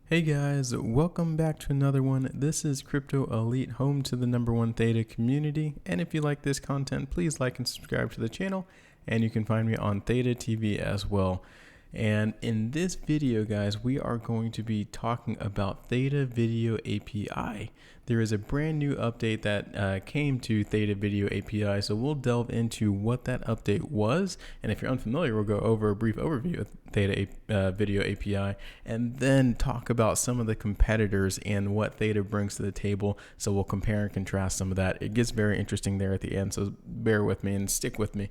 Hey guys, welcome back to another one. This is Crypto Elite, home to the #1 Theta community. And if you like this content, please like and subscribe to the channel. And you can find me on Theta TV as well. And in this video, guys, we are going to be talking about Theta Video API. There is a brand new update that came to Theta Video API, so we'll delve into what that update was. And if you're unfamiliar, we'll go over a brief overview of Theta Video API and then talk about some of the competitors and what Theta brings to the table. So we'll compare and contrast some of that. It gets very interesting there at the end, so bear with me and stick with me.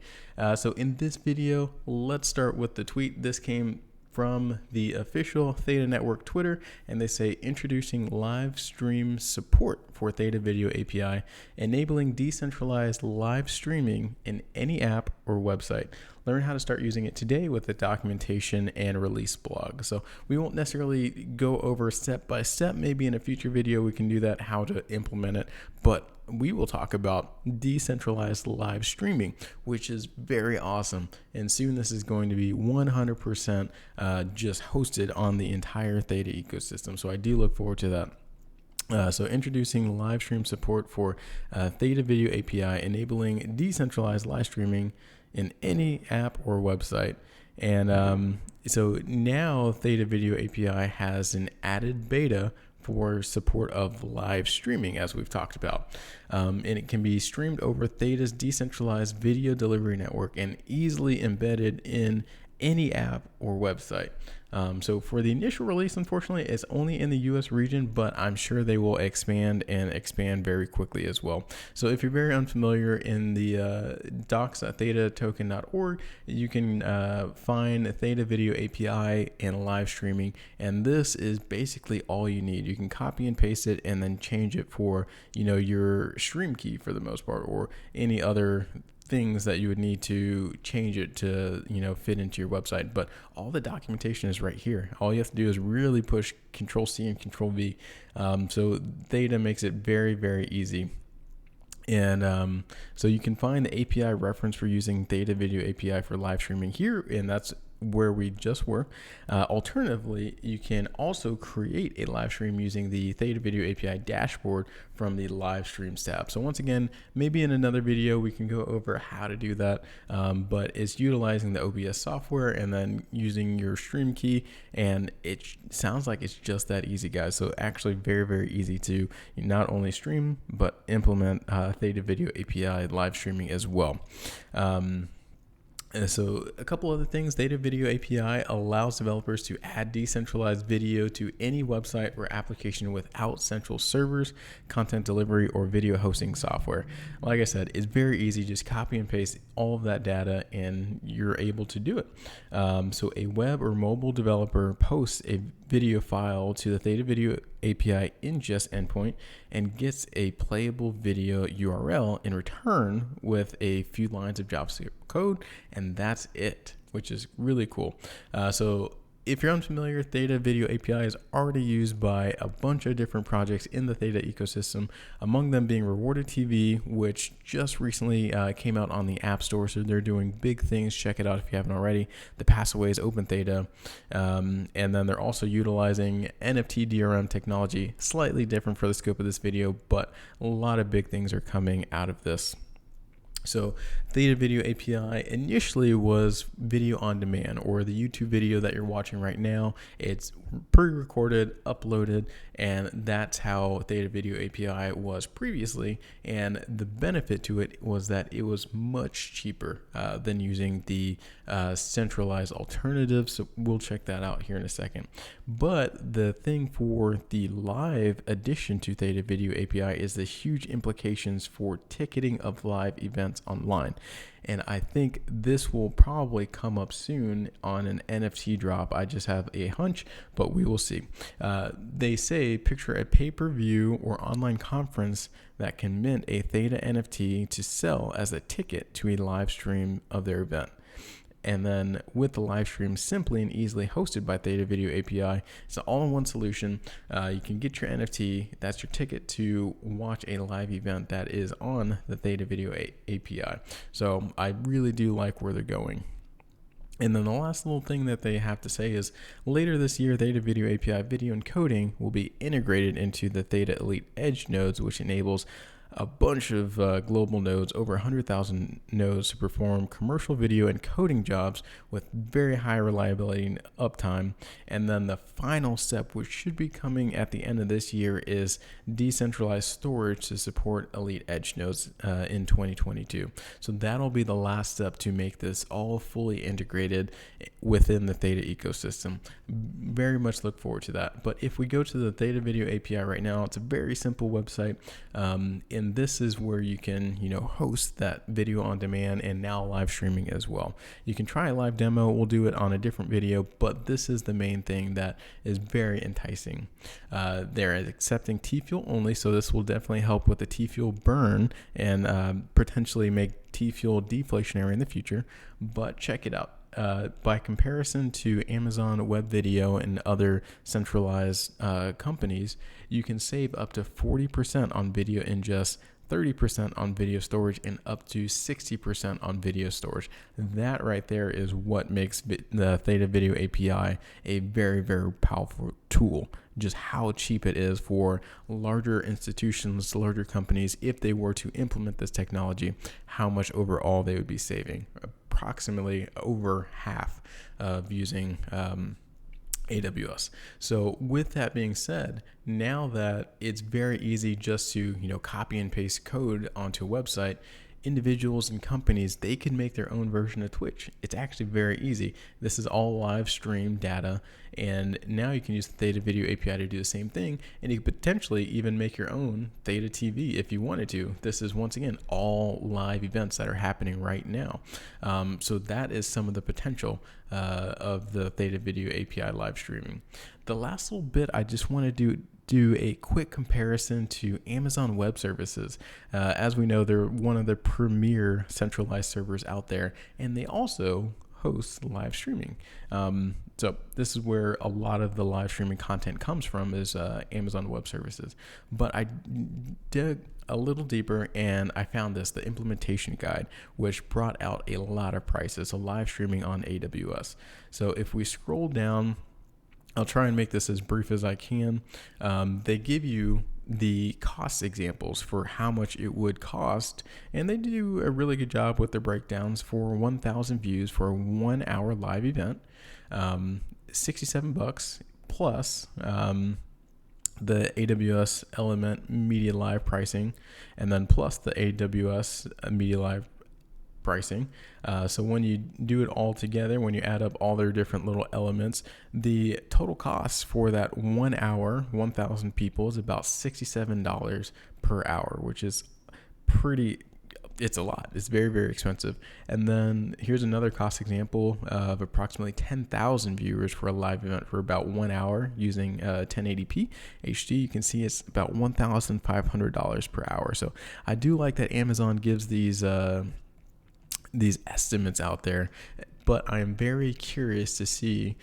So in this video, let's start with the tweet. This came from the official Theta Network Twitter, and they say introducing live stream support for Theta Video API, enabling decentralized live streaming in any app or website. Learn how to start using it today with the documentation and release blog. So we won't necessarily go over step by step. Maybe in a future video we can do that, how to implement it, but we will talk about decentralized live streaming, which is very awesome. And soon this is going to be 100% just hosted on the entire Theta ecosystem. So I do look forward to that. So introducing live stream support for Theta Video API, enabling decentralized live streaming in any app or website. And so now Theta Video API has an added beta for support of live streaming, as we've talked about. And it can be streamed over Theta's decentralized video delivery network and easily embedded in any app or website. So for the initial release, unfortunately, it's only in the US region, but I'm sure they will expand very quickly as well. So if you're very unfamiliar, in the docs.thetatoken.org, you can find Theta Video API and live streaming, and this is basically all you need. You can copy and paste it and then change it for, your stream key for the most part, or any other things that you would need to change it to, fit into your website. But all the documentation is right here. All you have to do is really push Control-C and Control-V. So Theta makes it very, very easy. And so you can find the API reference for using Theta Video API for live streaming here, and that's where we just were. Alternatively, you can also create a live stream using the Theta Video API dashboard from the live streams tab. So once again, maybe in another video we can go over how to do that, but it's utilizing the OBS software and then using your stream key, and it sounds like it's just that easy, guys. So actually very, very easy to not only stream but implement Theta Video API live streaming as well. So a couple other things. Theta Video API allows developers to add decentralized video to any website or application without central servers, content delivery, or video hosting software. Like I said, it's very easy. Just copy and paste all of that data and you're able to do it. So a web or mobile developer posts a video file to the Theta Video API ingest endpoint and gets a playable video URL in return with a few lines of JavaScript code, and that's it, which is really cool. So if you're unfamiliar, Theta Video API is already used by a bunch of different projects in the Theta ecosystem, among them being Rewarded TV, which just recently came out on the App Store, so they're doing big things. Check it out if you haven't already. The Passaways Open Theta, and then they're also utilizing NFT DRM technology, slightly different for the scope of this video, but a lot of big things are coming out of this. So Theta Video API initially was video on demand, or the YouTube video that you're watching right now. It's pre-recorded, uploaded, and that's how Theta Video API was previously. And the benefit to it was that it was much cheaper than using the centralized alternatives. So we'll check that out here in a second. But the thing for the live addition to Theta Video API is the huge implications for ticketing of live events online. And I think this will probably come up soon on an NFT drop. I just have a hunch, but we will see. They say picture a pay-per-view or online conference that can mint a Theta NFT to sell as a ticket to a live stream of their event. And then with the live stream simply and easily hosted by Theta Video API, it's an all-in-one solution. You can get your NFT. That's your ticket to watch a live event that is on the Theta Video API. So I really do like where they're going. And then the last little thing that they have to say is later this year, ThetaVideoAPI video encoding will be integrated into the Theta Elite Edge nodes, which enables a bunch of global nodes, over 100,000 nodes, to perform commercial video encoding jobs with very high reliability and uptime. And then the final step, which should be coming at the end of this year, is decentralized storage to support Elite Edge nodes in 2022. So that'll be the last step to make this all fully integrated within the Theta ecosystem. Very much look forward to that. But if we go to the Theta Video API right now, it's a very simple website. And this is where you can, host that video on demand and now live streaming as well. You can try a live demo. We'll do it on a different video, but this is the main thing that is very enticing. They're accepting TFUEL only, so this will definitely help with the TFUEL burn and potentially make TFUEL deflationary in the future. But check it out. By comparison to Amazon Web Video and other centralized companies, you can save up to 40% on video ingest, 30% on video storage, and up to 60% on video storage. That right there is what makes the Theta Video API a very, very powerful tool. Just how cheap it is for larger institutions, larger companies, if they were to implement this technology, how much overall they would be saving. Approximately over half of using AWS. So with that being said, now that it's very easy just to copy and paste code onto a website, individuals and companies, they can make their own version of Twitch. It's actually very easy. This is all live stream data, and now you can use the Theta Video API to do the same thing, and you could potentially even make your own Theta TV if you wanted to. This is, once again, all live events that are happening right now. So that is some of the potential of the Theta Video API live streaming. The last little bit I just want to do a quick comparison to Amazon Web Services. As we know, they're one of the premier centralized servers out there, and they also host live streaming. So this is where a lot of the live streaming content comes from, is Amazon Web Services. But I dug a little deeper and I found the implementation guide, which brought out a lot of prices. So live streaming on AWS. So if we scroll down, I'll try and make this as brief as I can. They give you the cost examples for how much it would cost, and they do a really good job with their breakdowns. For 1,000 views for a 1 hour live event, $67 plus the AWS Element Media Live pricing, and then plus the AWS Media Live pricing. So when you do it all together, when you add up all their different little elements, the total cost for that 1 hour, 1,000 people, is about $67 per hour, which is it's a lot. It's very, very expensive. And then here's another cost example of approximately 10,000 viewers for a live event for about 1 hour using 1080p HD. You can see it's about $1,500 per hour. So I do like that Amazon gives these estimates out there, but I am very curious to see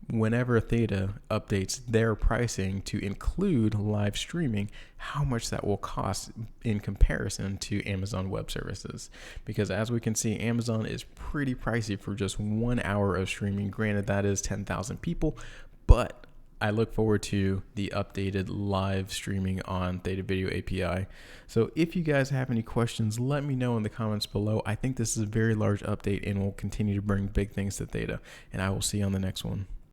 whenever Theta updates their pricing to include live streaming, how much that will cost in comparison to Amazon Web Services. Because as we can see, Amazon is pretty pricey for just 1 hour of streaming. Granted, that is 10,000 people, but I look forward to the updated live streaming on Theta Video API. So if you guys have any questions, let me know in the comments below. I think this is a very large update and will continue to bring big things to Theta, and I will see you on the next one.